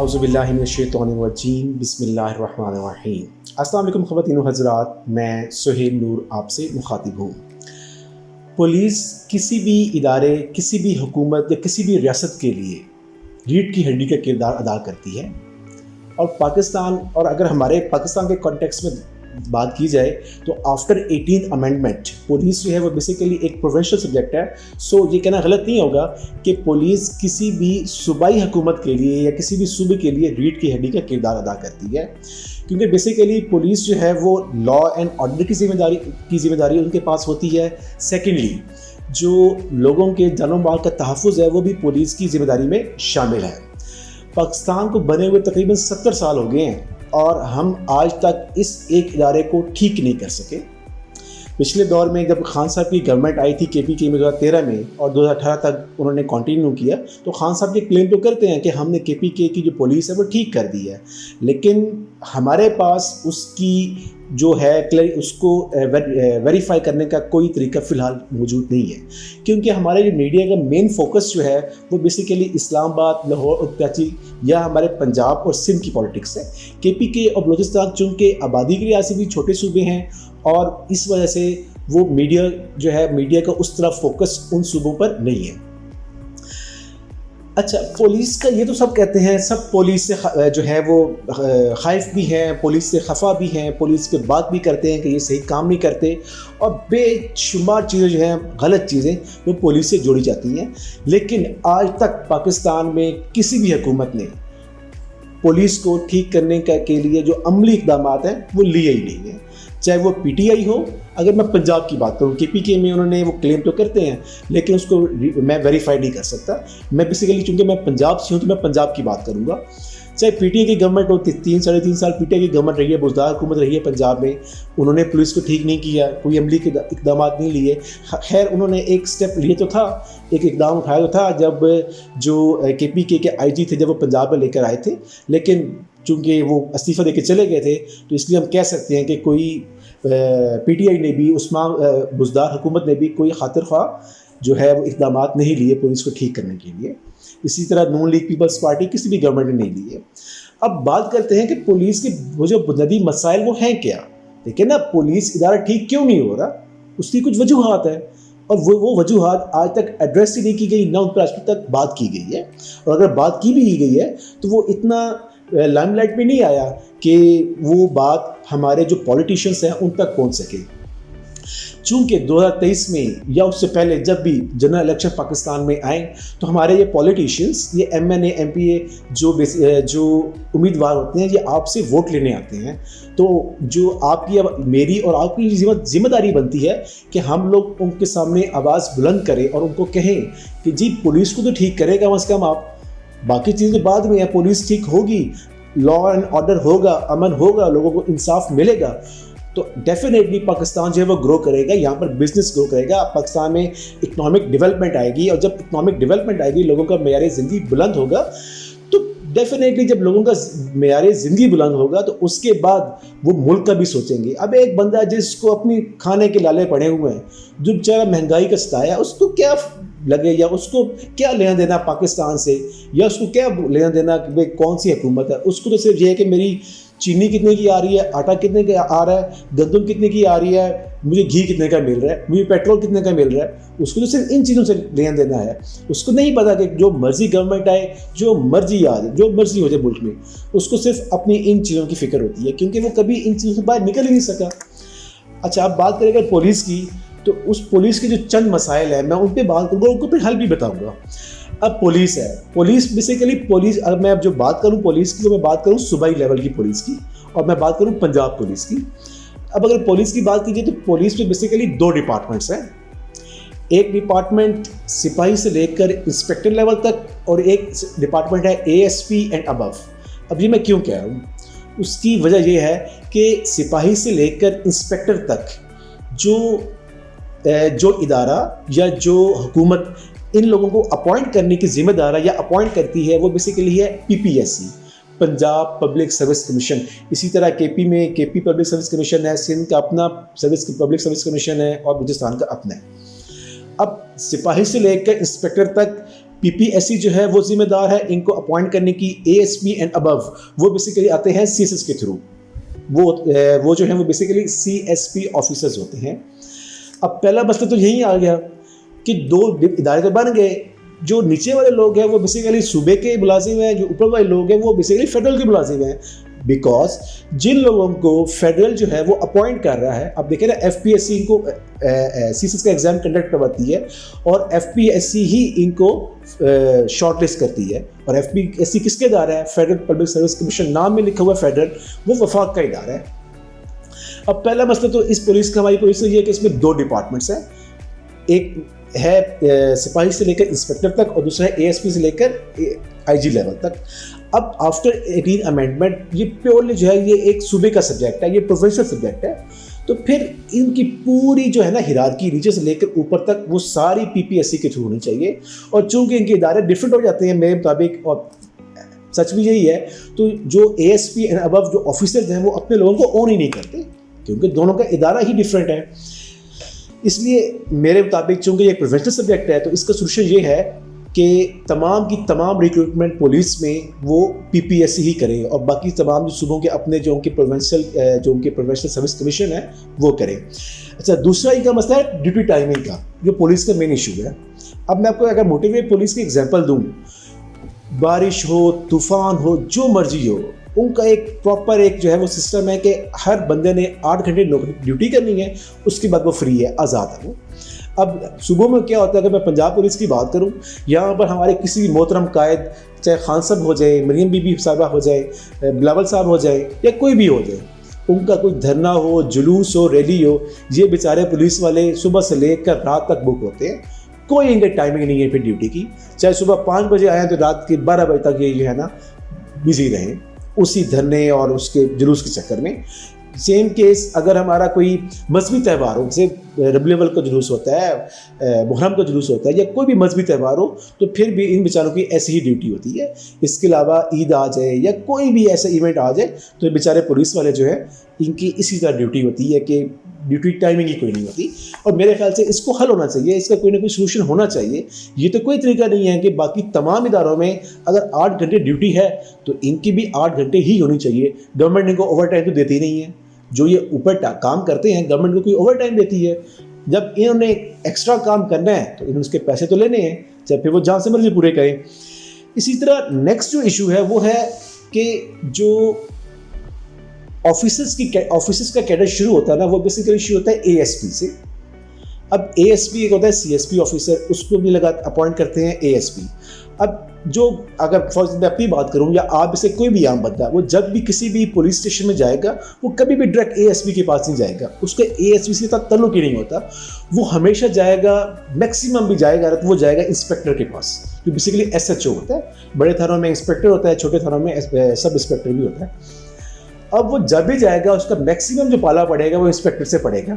आउज़ुबिल्लाहि मिनश्शैतानिर्रजीम बिस्मिल्लाहिर्रहमानिर्रहीम। अस्सलाम वालेकुम ख़वातीन व हज़रात, मैं सुहेल नूर आपसे मुखातिब हूँ। पुलिस किसी भी इदारे, किसी भी हुकूमत या किसी भी रियासत के लिए रीढ़ की हड्डी का किरदार अदा करती है। और पाकिस्तान, और अगर हमारे पाकिस्तान के कॉन्टेक्स्ट में बात की जाए तो आफ्टर 18th अमेंडमेंट पुलिस जो है वो बेसिकली एक प्रोविंशियल सब्जेक्ट है। सो ये कहना गलत नहीं होगा कि पुलिस किसी भी सूबाई हुकूमत के लिए या किसी भी सूबे के लिए रीढ़ की हड्डी का किरदार अदा करती है, क्योंकि बेसिकली पुलिस जो है वो लॉ एंड ऑर्डर की जिम्मेदारी उनके पास होती है। सेकेंडली, जो लोगों के जान माल का तहफ़्फ़ुज़ है वो भी पुलिस की जिम्मेदारी में शामिल है। पाकिस्तान को बने हुए तकरीबन 70 साल हो गए हैं और हम आज तक इस एक इदारे को ठीक नहीं कर सके। पिछले दौर में जब खान साहब की गवर्नमेंट आई थी KPK में 2013 में और 2018 तक उन्होंने कंटिन्यू किया, तो खान साहब ये क्लेम तो करते हैं कि हमने KPK की जो पुलिस है वो ठीक कर दी है, लेकिन हमारे पास उसकी जो है उसको वेरीफाई करने का कोई तरीका फ़िलहाल मौजूद नहीं है, क्योंकि हमारे जो मीडिया का मेन फोकस जो है वो बेसिकली इस्लामाबाद, लाहौर और कराची या हमारे पंजाब और सिंध की पॉलिटिक्स है। KPK और बलूचिस्तान चूँकि आबादी के लिहाज से भी छोटे सूबे हैं और इस वजह से वो मीडिया का उस तरह फोकस उन सूबों पर नहीं है। अच्छा, पुलिस का ये तो सब कहते हैं, सब पुलिस से जो है वो खाइफ भी हैं, पुलिस से खफा भी हैं, पुलिस पे बात भी करते हैं कि ये सही काम नहीं करते, और बेशुमार चीज़ें जो हैं, गलत चीज़ें वो पुलिस से जोड़ी जाती हैं। लेकिन आज तक पाकिस्तान में किसी भी हुकूमत ने पुलिस को ठीक करने के लिए जो अमली इक़दाम हैं वो लिए ही नहीं हैं, चाहे वो PTI हो। अगर मैं पंजाब की बात करूँ, KPK में उन्होंने वो क्लेम तो करते हैं लेकिन उसको मैं वेरीफाई नहीं कर सकता। मैं बेसिकली चूँकि मैं पंजाब से हूँ तो मैं पंजाब की बात करूँगा। चाहे PTI की गवर्नमेंट हो, 3-3.5 साल PTI की गवर्नमेंट रही है, बुज़दार हुकूमत रही है पंजाब में, उन्होंने पुलिस को ठीक नहीं किया, कोई अमली के इक़दाम नहीं लिए। खैर, उन्होंने एक स्टेप लिए तो था, एक इक़दाम उठाया तो था जब जो KPK के IG थे जब वो पंजाब में लेकर आए थे, लेकिन चूँकि वो इस्तीफ़ा देके चले गए थे तो इसलिए हम कह सकते हैं कि कोई PTI ने भी, बुज़दार हुकूमत ने भी कोई खातिर ख्वाह जो है वो इक़दाम नहीं लिए पुलिस को ठीक करने के लिए। इसी तरह नून लीग पीपल्स पार्टी किसी भी गवर्नमेंट ने नहीं लिए। अब बात करते हैं कि पुलिस के वो जो बुनियादी मसाइल वो हैं क्या। देखिए ना, पुलिस इदारा ठीक क्यों नहीं हो रहा, उसकी कुछ वजूहात है और वो वजूहात आज तक एड्रेस ही नहीं की गई, ना उन पर आज तक बात की गई है। और अगर बात की भी गई है तो वो इतना लाइमलाइट में नहीं आया कि वो बात हमारे जो पॉलिटिशियंस हैं उन तक पहुंच सके। चूँकि 2023 में या उससे पहले जब भी जनरल इलेक्शन पाकिस्तान में आए तो हमारे ये पॉलिटिशियंस, ये MNA MPA जो उम्मीदवार होते हैं, ये आपसे वोट लेने आते हैं। तो जो आपकी, मेरी और आपकी जिम्मेदारी बनती है कि हम लोग उनके सामने आवाज़ बुलंद करें और उनको कहें कि जी पुलिस को तो ठीक करेगा कम से कम आप, बाकी चीज़ें बाद में है। पुलिस ठीक होगी, लॉ एंड ऑर्डर होगा, अमन होगा, लोगों को इंसाफ मिलेगा तो डेफिनेटली पाकिस्तान जो है वो ग्रो करेगा, यहाँ पर बिजनेस ग्रो करेगा, पाकिस्तान में इकोनॉमिक डेवलपमेंट आएगी। और जब इकोनॉमिक डेवलपमेंट आएगी, लोगों का मेयार ज़िंदगी बुलंद होगा, तो डेफिनेटली जब लोगों का मेयार ज़िंदगी बुलंद होगा तो उसके बाद वो मुल्क का भी सोचेंगे। अब एक बंदा जिसको अपनी खाने के लाले पड़े हुए हैं, जो बेचारा महंगाई का सताया, उसको क्या लगे या उसको क्या लेना देना पाकिस्तान से, या उसको क्या लेना देना कि भाई कौन सी हुकूमत है। उसको तो सिर्फ ये है कि मेरी चीनी कितने की आ रही है, आटा कितने का आ रहा है, गंदम कितने की आ रही है, मुझे घी कितने का मिल रहा है, मुझे पेट्रोल कितने का मिल रहा है। उसको तो सिर्फ इन चीज़ों से लेना देना है। उसको नहीं पता कि जो मर्जी गवर्नमेंट आए, जो मर्जी आ जाए, जो मर्जी हो जाए मुल्क में, उसको सिर्फ अपनी इन चीज़ों की फ़िक्र होती है, क्योंकि वो कभी इन चीज़ों से बाहर निकल ही नहीं सका। अच्छा, अब बात करें अगर पुलिस की, तो उस पुलिस के जो चंद मसाइल हैं मैं उन पर बात करूँगा, उनको फिर हल भी बताऊँगा। अब पुलिस है, पुलिस बेसिकली पुलिस, अब मैं जो बात करूँ पुलिस की, तो मैं बात करूँ सूबाई लेवल की पुलिस की और मैं बात करूँ पंजाब पुलिस की। अब अगर पुलिस की बात कीजिए तो पुलिस में बेसिकली 2 डिपार्टमेंट्स हैं। एक डिपार्टमेंट सिपाही से लेकर इंस्पेक्टर लेवल तक और एक डिपार्टमेंट है ASP एंड अबव। अब ये मैं क्यों कह रहा हूँ, उसकी वजह यह है कि सिपाही से लेकर इंस्पेक्टर तक जो इदारा या जो हुकूमत इन लोगों को अपॉइंट करने की जिम्मेदार या अपॉइंट करती है, वो बेसिकली है PPSC, Punjab public service commission. इसी तरह KP में KP पब्लिक सर्विस कमीशन है, सिंध का अपना पब्लिक सर्विस कमीशन है और बलूचिस्तान का अपना है। अब सिपाही से लेकर इंस्पेक्टर तक पीपीएससी जो है वो जिम्मेदार है इनको अपॉइंट करने की, एएसपी एंड अबव वो बेसिकली आते हैं सीएसएस के थ्रू, वो जो है वो बेसिकली सीएसपी ऑफिसर्स होते हैं। अब पहला मसला तो यही आ गया कि दो इदारे तो बन गए, जो नीचे वाले लोग हैं वो बेसिकली सूबे के मुलाजिम हैं, जो ऊपर वाले लोग हैं वो बेसिकली फेडरल के मुलाजिम हैं। बिकॉज जिन लोगों को फेडरल जो है वो अपॉइंट कर रहा है, अब देखें ना एफपीएससी इनको सीएसएस का एग्जाम कंडक्ट करवाती है और एफपीएससी ही इनको शॉर्टलिस्ट करती है। और एफपीएससी किसके इदारा है? फेडरल पब्लिक सर्विस कमीशन, नाम में लिखा हुआ फेडरल, वो वफाक का इदारा है। अब पहला मसला तो इस पुलिस का, हमारी पुलिस का ये है कि इसमें दो डिपार्टमेंट्स हैं, एक है सिपाही से लेकर इंस्पेक्टर तक और दूसरा है एएसपी से लेकर आईजी लेवल तक। अब आफ्टर 18 अमेंडमेंट ये प्योरली जो है ये एक सूबे का सब्जेक्ट है, ये प्रोफेशनल सब्जेक्ट है, तो फिर इनकी पूरी जो है ना हिरार्की नीचे से लेकर ऊपर तक वो सारी पीपीएससी के थ्रू होनी चाहिए। और चूंकि इनके इदारे डिफरेंट हो जाते हैं मेरे मुताबिक, और सच भी यही है, तो जो एएसपी एंड अबव जो ऑफिसर्स हैं वो अपने लोगों को ओन ही नहीं करते, क्योंकि दोनों का इदारा ही डिफरेंट है। इसलिए मेरे मुताबिक चूंकि ये प्रोफेशनल सब्जेक्ट है तो इसका सोल्यूशन ये है कि तमाम की तमाम रिक्रूटमेंट पुलिस में वो पीपीएससी ही करें और बाकी तमाम जो सूबों के अपने जो उनके प्रोफेशनल सर्विस कमीशन है वो करें। अच्छा, दूसरा इनका मसला है ड्यूटी टाइमिंग का, जो पुलिस का मेन इशू है। अब मैं आपको अगर मोटिव पुलिस की एग्जांपल दूं, बारिश हो, तूफान हो, जो मर्जी हो, उनका एक प्रॉपर एक जो है वो सिस्टम है कि हर बंदे ने 8 घंटे ड्यूटी करनी है, उसके बाद वो फ्री है, आज़ाद है वो। अब सुबह में क्या होता है, अगर मैं पंजाब पुलिस की बात करूं, यहाँ पर हमारे किसी भी मोहतरम कायद, चाहे खान साहब हो जाए, मरियम बीबी साहबा हो जाए, बिलावल साहब हो जाए या कोई भी हो जाए, उनका कोई धरना हो, जुलूस हो, रैली हो, ये बेचारे पुलिस वाले सुबह से लेकर रात तक बुक होते हैं। कोई इनकी टाइमिंग नहीं है फिर ड्यूटी की, चाहे सुबह 5 बजे आए तो रात के 12 बजे तक ये जो है ना बिजी रहें उसी धरने और उसके जुलूस के चक्कर में। सेम केस अगर हमारा कोई मजहबी त्यौहार हो, जैसे रबीउल अव्वल का जुलूस होता है, मुहर्रम का जुलूस होता है, या कोई भी मजहबी त्यौहार हो, तो फिर भी इन बेचारों की ऐसी ही ड्यूटी होती है। इसके अलावा ईद आ जाए या कोई भी ऐसा इवेंट आ जाए तो ये बेचारे पुलिस वाले जो है इनकी इसी तरह ड्यूटी होती है कि ड्यूटी टाइमिंग ही कोई नहीं होती। और मेरे ख्याल से इसको हल होना चाहिए, इसका कोई ना कोई सोल्यूशन होना चाहिए। ये तो कोई तरीका नहीं है कि बाकी तमाम इदारों में अगर 8 घंटे ड्यूटी है तो इनकी भी 8 घंटे ही होनी चाहिए। गवर्नमेंट इनको ओवर टाइम तो देती नहीं है, जो ये ऊपर काम करते हैं गवर्नमेंट को कोई ओवर टाइम देती है। जब इन्होंने एक्स्ट्रा काम करना है तो इन्होंने उसके पैसे तो लेने हैं, चाहे फिर वो जहाँ से मर्जी पूरे करें। इसी तरह नेक्स्ट जो इशू है वो है कि जो ऑफिसर्स का कैडर शुरू होता है ना, वो बेसिकली शुरू होता है एएसपी से। अब एएसपी एक होता है सीएसपी ऑफिसर, उसको भी अपॉइंट करते हैं एएसपी। अब जो अगर फॉर एग्जाम्पल अपनी बात करूं या आप इसे कोई भी आम बंदा, वो जब भी किसी भी पुलिस स्टेशन में जाएगा वो कभी भी डायरेक्ट एएसपी के पास नहीं जाएगा, उसके एएसपी से तक ताल्लुक ही नहीं होता। वो हमेशा जाएगा, मैक्सिमम भी जाएगा तो वो जाएगा इंस्पेक्टर के पास, जो बेसिकली एसएचओ होता है। बड़े थानों में इंस्पेक्टर होता है, छोटे थानों में सब इंस्पेक्टर भी होता है। अब वो जब भी जाएगा उसका मैक्सिमम जो पाला पड़ेगा वो इंस्पेक्टर से पड़ेगा।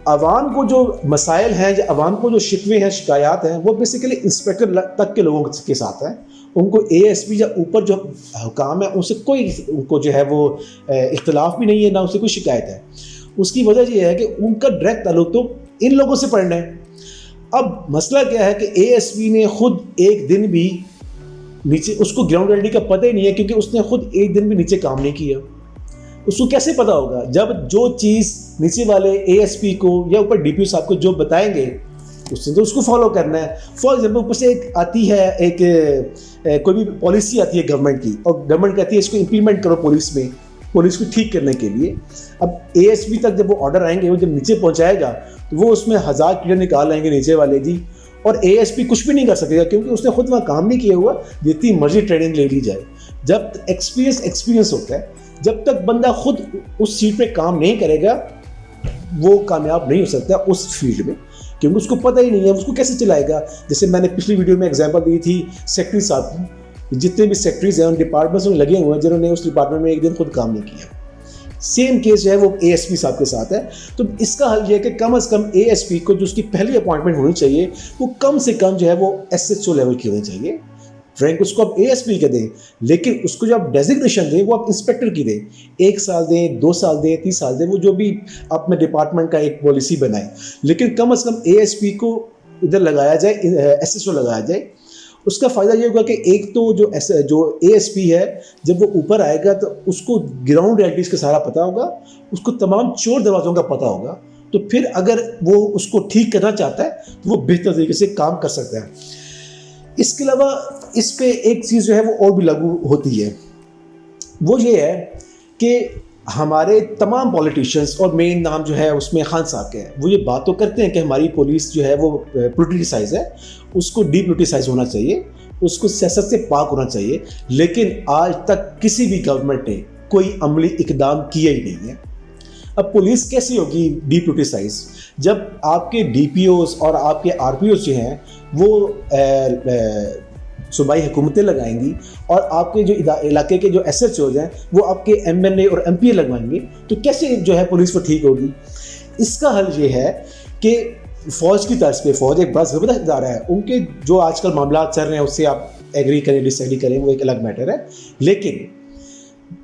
अवाम को जो मसाइल हैं, जो अवाम को जो शिकवे हैं, शिकायत हैं, वो बेसिकली इंस्पेक्टर तक के लोगों के साथ हैं। उनको एएसपी या ऊपर जो हुकाम है उनसे कोई, उनको जो है वो इख्तलाफ भी नहीं है, ना उससे कोई शिकायत है। उसकी वजह यह है कि उनका डायरेक्ट ताल्लुक तो इन लोगों से पड़ना है। अब मसला क्या है कि एएसपी ने खुद एक दिन भी नीचे, उसको ग्राउंड रियलिटी का पता ही नहीं है, क्योंकि उसने खुद एक दिन भी नीचे काम नहीं किया। उसको कैसे पता होगा जब जो चीज़ नीचे वाले एएसपी को या ऊपर डीपीओ साहब को जो बताएंगे उससे तो उसको फॉलो करना है। फॉर एग्जाम्पल ऊपर से एक आती है, एक कोई भी पॉलिसी आती है गवर्नमेंट की, और गवर्नमेंट कहती है इसको इम्प्लीमेंट करो पुलिस को ठीक करने के लिए। अब एएसपी तक जब वो ऑर्डर आएंगे, वो जब नीचे पहुंचाएगा तो वो उसमें 1000 कीड़े निकाल आएंगे नीचे वाले जी, और एएसपी कुछ भी नहीं कर सकेगा क्योंकि उसने खुद वहाँ काम नहीं किया हुआ, जितनी मर्जी ट्रेनिंग ले ली जाए। जब एक्सपीरियंस होता है, जब तक बंदा खुद उस सीट पे काम नहीं करेगा वो कामयाब नहीं हो सकता उस फील्ड में, क्योंकि उसको पता ही नहीं है उसको कैसे चलाएगा। जैसे मैंने पिछली वीडियो में एग्जांपल दी थी सेक्रेटरी साहब की, जितने भी सेक्रेटरीज हैं उन डिपार्टमेंट्स में लगे हुए हैं जिन्होंने उस डिपार्टमेंट में एक दिन खुद काम नहीं किया। सेम केस जो है वो एएसपी साहब के साथ है। तो इसका हल ये है कि कम से कम एएसपी को जो उसकी पहली अपॉइंटमेंट होनी चाहिए वो कम से कम जो है वो एसएचओ लेवल की होनी चाहिए। फ्रैंक उसको आप एएसपी के दें, लेकिन उसको जो आप डेजिग्नेशन दें वो आप इंस्पेक्टर की दें। 1 साल दें, 2 साल दें, 30 साल दें, वो जो भी अपने डिपार्टमेंट का एक पॉलिसी बनाए, लेकिन कम से कम एएसपी को इधर लगाया जाए, एसएचओ लगाया जाए। उसका फ़ायदा ये होगा कि एक तो जो एएसपी है, जब वो ऊपर आएगा तो उसको ग्राउंड रियलिटीज़ का सारा पता होगा, उसको तमाम चोर दरवाज़ों का पता होगा, तो फिर अगर वो उसको ठीक करना चाहता है तो वो बेहतर तरीके से काम कर सकता है। इसके अलावा इस पे एक चीज़ जो है वो और भी लागू होती है, वो ये है कि हमारे तमाम पॉलिटिशियंस और मेन नाम जो है उसमें खान साहब के हैं, वो ये बात तो करते हैं कि हमारी पुलिस जो है वो पोलिटिसाइज है, उसको डीपोलिटिसाइज होना चाहिए, उसको सियासत से पाक होना चाहिए, लेकिन आज तक किसी भी गवर्नमेंट ने कोई अमली इकदाम किया ही नहीं है। अब पुलिस कैसी होगी डीपोलिटिसाइज, जब आपके डीपीओस और आपके आरपीओस जो हैं वो सूबाई हुकूमतें लगाएंगी और आपके जो इलाके के जो एसएचओज हैं वो आपके एमएनए और एमपीए लगवाएंगे, तो कैसे जो है पुलिस वो ठीक होगी। इसका हल ये है कि फ़ौज की तर्ज पे, फ़ौज एक बड़ा ज़बरदस्त इदारा है, उनके जो आजकल मामला चल रहे हैं उससे आप एग्री करें डिसएग्री करें वो एक अलग मैटर है, लेकिन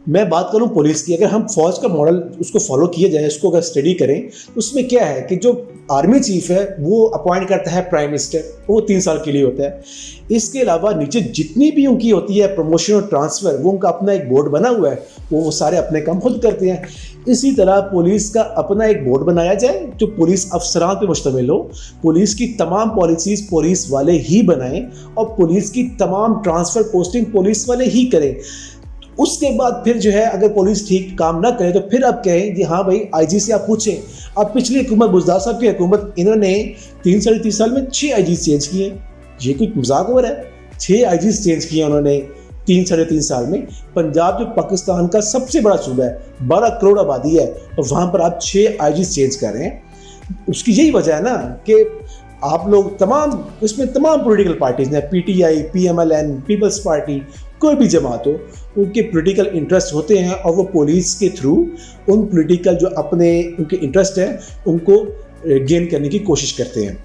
मैं बात करूं पुलिस की, अगर हम फौज का मॉडल उसको फॉलो किया जाए, उसको अगर स्टडी करें, तो उसमें क्या है कि जो आर्मी चीफ है वो अपॉइंट करता है प्राइम मिनिस्टर, वो 3 साल के लिए होता है। इसके अलावा नीचे जितनी भी उनकी होती है प्रमोशन और ट्रांसफ़र, वो उनका अपना एक बोर्ड बना हुआ है, वो सारे अपने काम खुद करते हैं। इसी तरह पुलिस का अपना एक बोर्ड बनाया जाए जो पुलिस अफसरान पर मुश्तमिल हो, पुलिस की तमाम पॉलिसीज़ पुलिस वाले ही बनाएं और पुलिस की तमाम ट्रांसफ़र पोस्टिंग पुलिस वाले ही करें। उसके बाद फिर जो है अगर पुलिस ठीक काम ना करे तो फिर आप कहें कि हाँ भाई आईजी से आप पूछें। अब पिछली हुकूमत बुज़दार साहब की हुकूमत, इन्होंने 3 साढ़े 3 साल में 6 आईजी चेंज किए, ये कोई मजाक हो रहा है? 6 आईजी चेंज किए उन्होंने 3 साढ़े 3 साल में। पंजाब जो पाकिस्तान का सबसे बड़ा सूबा है, 12 करोड़ आबादी है, और वहाँ पर आप 6 आईजी चेंज कर रहे हैं। उसकी यही वजह है ना कि आप लोग तमाम उसमें तमाम पॉलिटिकल पार्टीज हैं, पीटीआई, पीएमएलएन, पीपल्स पार्टी, कोई भी जमात हो, उनके पॉलिटिकल इंटरेस्ट होते हैं और वो पुलिस के थ्रू उन पॉलिटिकल जो अपने उनके इंटरेस्ट हैं उनको गेन करने की कोशिश करते हैं।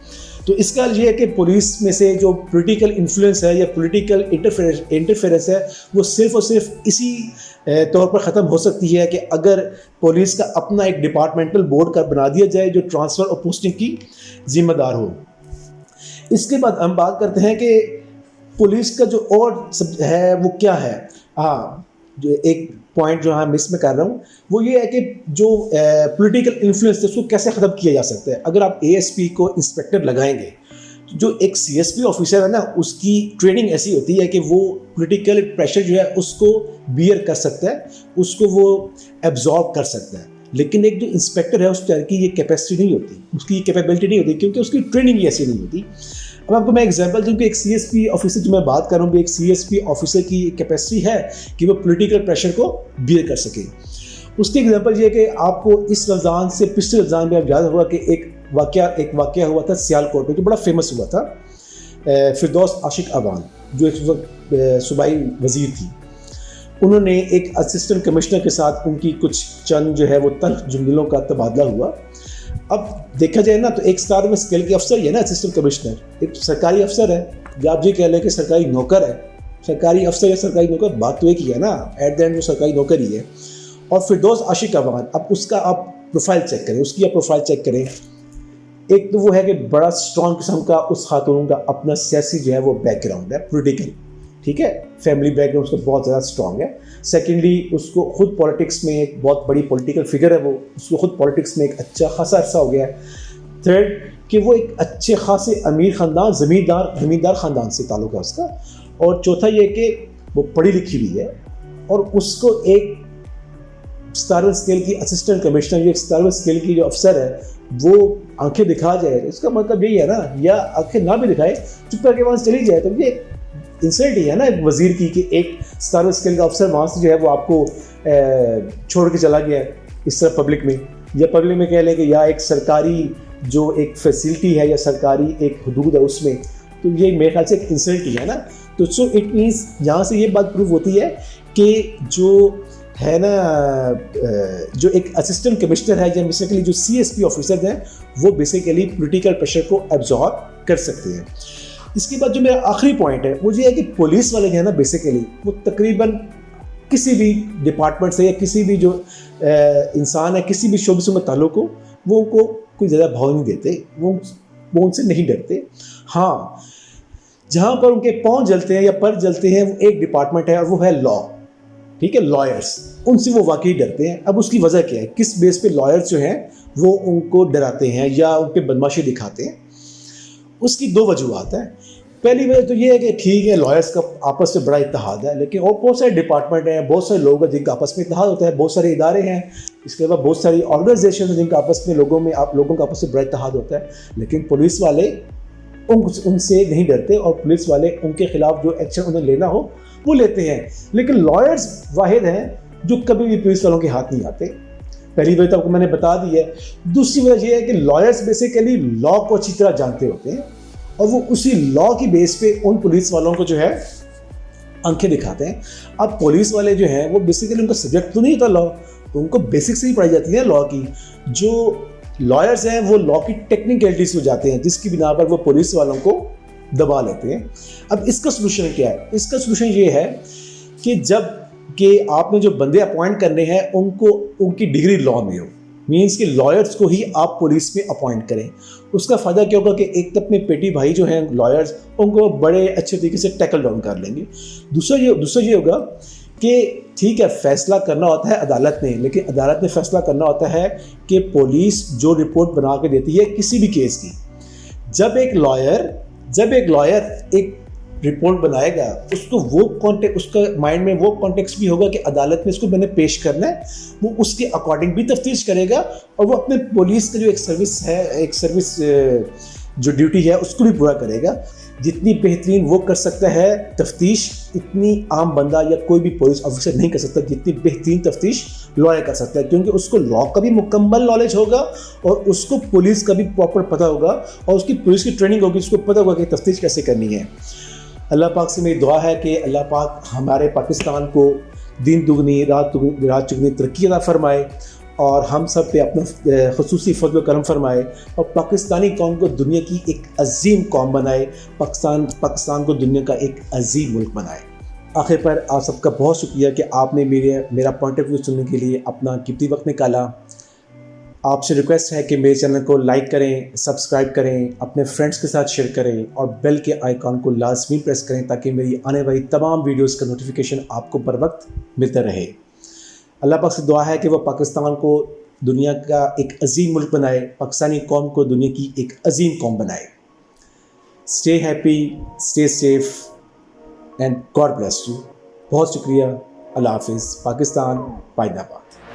तो इसका ये है कि पुलिस में से जो पॉलिटिकल इन्फ्लुएंस है या पॉलिटिकल इंटरफेरेंस है वो सिर्फ और सिर्फ इसी तौर पर ख़त्म हो सकती है कि अगर पुलिस का अपना एक डिपार्टमेंटल बोर्ड का बना दिया जाए जो ट्रांसफ़र और पोस्टिंग की जिम्मेदार हो। इसके बाद हम बात करते हैं कि पुलिस का जो और सब है वो क्या है। हाँ, जो एक पॉइंट जो हाँ मिस में कर रहा हूँ वो ये है कि जो पॉलिटिकल इन्फ्लुएंस है उसको कैसे ख़त्म किया जा सकता है। अगर आप एएसपी को इंस्पेक्टर लगाएंगे तो जो एक सीएसपी ऑफिसर है ना, उसकी ट्रेनिंग ऐसी होती है कि वो पॉलिटिकल प्रेशर जो है उसको बियर कर सकता है, उसको वो एब्जॉर्ब कर सकता है। लेकिन एक जो इंस्पेक्टर है उस तरह की ये कैपेसिटी नहीं होती, उसकी कैपेबिलिटी नहीं होती, क्योंकि उसकी ट्रेनिंग ही ऐसी नहीं होती। अब आपको मैं एग्जांपल दूं कि एक सीएसपी ऑफिसर जो मैं बात कर रहा हूँ, एक सीएसपी ऑफिसर की कैपेसिटी है कि वो पॉलिटिकल प्रेशर को बियर कर सके। उसकी एग्जांपल ये है कि आपको इस रमज़ान से पिछले रमज़ान में आप याद होगा कि एक वाक़या हुआ था सियालकोट में, जो बड़ा फेमस हुआ था। फिरदौस आशिक अवान जो एक वक्त सूबाई वज़ीर थी, उन्होंने एक असिस्टेंट कमिश्नर के साथ उनकी कुछ चंद जो है वो तल्ख जुमलों का तबादला हुआ। अब देखा जाए ना तो एक स्टार में स्केल के अफसर ही है ना असिस्टेंट कमिश्नर, एक सरकारी अफसर है, या आप ये कह लें कि सरकारी नौकर है। सरकारी अफसर या सरकारी नौकर बात तो एक ही है ना, एट द एंड वो सरकारी नौकर ही है। और फिरदौस आशिक अवान, अब उसका आप प्रोफाइल चेक करें, उसकी आप प्रोफाइल चेक करें। एक तो वो है कि बड़ा स्ट्रॉन्ग किस्म का उस खातून का अपना सियासी जो है वो बैकग्राउंड है, पॉलिटिकल, ठीक है, फैमिली बैकग्राउंड उसका बहुत ज़्यादा स्ट्रॉन्ग है। सेकेंडली उसको खुद पॉलिटिक्स में एक बहुत बड़ी पॉलिटिकल फिगर है, वो उसको खुद पॉलिटिक्स में एक अच्छा खासा अरसा हो गया है। थर्ड कि वो एक अच्छे खासे अमीर ख़ानदान, ज़मींदार ख़ानदान से ताल्लुक़ है उसका। और चौथा ये कि वो पढ़ी लिखी भी है और उसको एक स्टार स्केल की असिस्टेंट कमिश्नर या एक स्टार स्केल की जो अफसर है वो आंखें दिखा जाए, इसका मतलब यही है ना, या आंखें ना भी दिखाए चुप करके वहाँ से चली जाए, तो ये इंसल्ट ही है ना एक वज़ीर की कि एक स्टार स्केल का अफसर वहाँ से जो है वो आपको छोड़ के चला गया इस तरह पब्लिक में, या पब्लिक में कह लें कि या एक सरकारी जो एक फैसिलिटी है या सरकारी एक हदूद है उसमें, तो ये मेरे ख्याल से एक इंसल्ट ही है ना। तो सो इट मीन्स यहाँ से ये बात प्रूव होती है कि जो है ना जो एक असिस्टेंट कमिश्नर है या बेसिकली जो सीएसपी ऑफिसर हैं वो बेसिकली पॉलिटिकल प्रेशर को एब्जॉर्ब कर सकते हैं। इसके बाद जो मेरा आखिरी पॉइंट है वो ये है कि पुलिस वाले हैं ना बेसिकली वो तकरीबन किसी भी डिपार्टमेंट से या किसी भी जो इंसान है किसी भी शोबे से ताल्लुक़ हो वो उनको कोई ज़्यादा भाव नहीं देते। वो वो उनसे नहीं डरते। हाँ, जहाँ पर उनके पाँव जलते हैं या पर जलते हैं वो एक डिपार्टमेंट है और वो है लॉ, ठीक है, लॉयर्स, उनसे वो वाकई डरते हैं। अब उसकी वजह क्या है, किस बेस पे लॉयर्स जो हैं वो उनको डराते हैं या उन पर बदमाशी दिखाते हैं? उसकी दो वजूहत हैं। पहली वजह तो ये है कि ठीक है, लॉयर्स का आपस में बड़ा इत्तेहाद है, लेकिन और बहुत सारे डिपार्टमेंट हैं, बहुत सारे लोग हैं जिनका आपस में इत्तेहाद होता है, बहुत सारे इदारे हैं, इसके अलावा बहुत सारी ऑर्गेनाइजेशन हैं जिनका आपस में लोगों का आपस में बड़ा इत्तेहाद होता है। लेकिन पुलिस वाले उनसे नहीं डरते और पुलिस वाले उनके खिलाफ जो एक्शन उन्हें लेना हो वो लेते हैं। लेकिन लॉयर्स वाहिद हैं जो कभी भी पुलिस वालों के हाथ नहीं आते। पहली वजह तो आपको मैंने बता दी है। दूसरी वजह यह है कि लॉयर्स बेसिकली लॉ को अच्छी तरह जानते होते हैं और वो उसी लॉ की बेस पे उन पुलिस वालों को जो है आंखें दिखाते हैं। अब पुलिस वाले जो हैं वो बेसिकली उनका सब्जेक्ट तो नहीं होता लॉ, तो उनको बेसिक से ही पढ़ाई जाती है लॉ की। जो लॉयर्स हैं वो लॉ की टेक्निकलिटीज हो जाते हैं जिसकी बिना पर वो पुलिस वालों को दबा लेते हैं। अब इसका सोल्यूशन क्या है? इसका सोल्यूशन ये है कि जब कि आपने जो बंदे अपॉइंट करने हैं उनको उनकी डिग्री लॉ में हो, मीन्स कि लॉयर्स को ही आप पुलिस में अपॉइंट करें। उसका फ़ायदा क्या होगा कि एक तो अपने पेटी भाई जो हैं लॉयर्स, उनको बड़े अच्छे तरीके से टैकल डाउन कर लेंगे। दूसरा ये होगा कि ठीक है, फैसला करना होता है अदालत ने, लेकिन अदालत ने फैसला करना होता है कि पुलिस जो रिपोर्ट बना के देती है किसी भी केस की, जब एक लॉयर एक रिपोर्ट बनाएगा उसको वो कॉन्टेक्ट, उसका माइंड में वो कॉन्टेक्स्ट भी होगा कि अदालत में इसको मैंने पेश करना है, वो उसके अकॉर्डिंग भी तफ्तीश करेगा और वो अपने पुलिस का जो एक सर्विस जो ड्यूटी है उसको भी पूरा करेगा। जितनी बेहतरीन वो कर सकता है तफ्तीश, इतनी आम बंदा या कोई भी पुलिस ऑफिसर नहीं कर सकता जितनी बेहतरीन तफ्तीश लॉयर कर सकता है, क्योंकि उसको लॉ का भी मुकम्मल नॉलेज होगा और उसको पुलिस का भी प्रॉपर पता होगा और उसकी पुलिस की ट्रेनिंग होगी, उसको पता होगा कि तफ्तीश कैसे करनी है। अल्लाह पाक से मेरी दुआ है कि अल्लाह पाक हमारे पाकिस्तान को दिन दुगनी रात चुगनी तरक्की अता फरमाए और हम सब पे अपना खुसूसी फज़ल करम फरमाए और पाकिस्तानी कौम को दुनिया की एक अजीम कौम बनाए, पाकिस्तान को दुनिया का एक अजीम मुल्क बनाए। आखिर पर आप सबका बहुत शुक्रिया कि आपने मेरा पॉइंट ऑफ व्यू सुनने के लिए अपना कीमती वक्त निकाला। आपसे रिक्वेस्ट है कि मेरे चैनल को लाइक करें, सब्सक्राइब करें, अपने फ्रेंड्स के साथ शेयर करें और बेल के आइकॉन को लाजमी प्रेस करें ताकि मेरी आने वाली तमाम वीडियोस का नोटिफिकेशन आपको बर वक्त मिलता रहे। अल्लाह पाक से दुआ है कि वह पाकिस्तान को दुनिया का एक अजीम मुल्क बनाए, पाकिस्तानी कौम को दुनिया की एक अजीम कौम बनाए। Stay happy, stay safe and God bless you. बहुत शुक्रिया। अल्लाह हाफिज़। पाकिस्तान जिंदाबाद।